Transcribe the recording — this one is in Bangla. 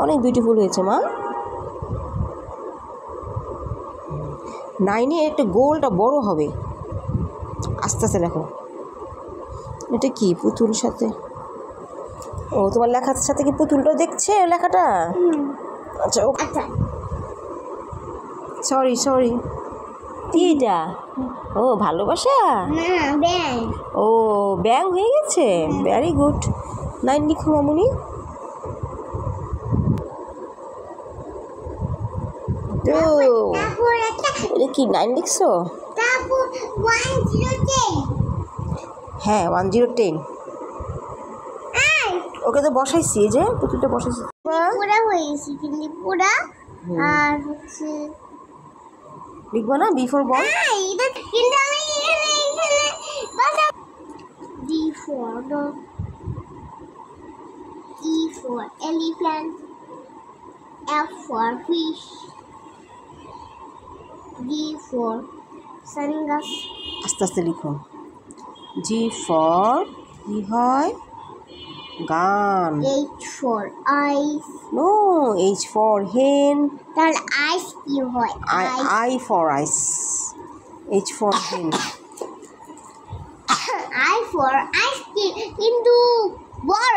অনেক বিউটিফুল হয়েছে মা। 9-এ একটা গোলটা বড় হবে। আস্তে আস্তে দেখো। এটা কি পুতুল সাথে? ও তোমার লেখার সাথে কি পুতুলটাও দেখছে লেখাটা? আচ্ছা ও আচ্ছা সরি কি এটা? ও ভালোবাসা। না ব্যাং। ও ব্যাং হয়ে গেছে। Very good. 9 লিখো মামুনি। তো তারপর একটা এটা কি 9 লিখছো? তারপর 1010 হ্যাঁ 1010। ওকে তো বসাইছি, এই যে পুতুলটা বসাইছি। পুরা হয়েছে কিন্তু পুরা। আর হচ্ছে লিখবো না বিফোর বল? এটা কিন্তু আমি এখানে বাসা D for dog, E for elephant, F for fish, G for sunglass, আস্তে আস্তে লিখো। জি ফর কি হয়? গান। H for eyes, no, H for hen. তাহলে eyes কি হয়? I for eyes. H for hen. I for ice কিন্তু বড়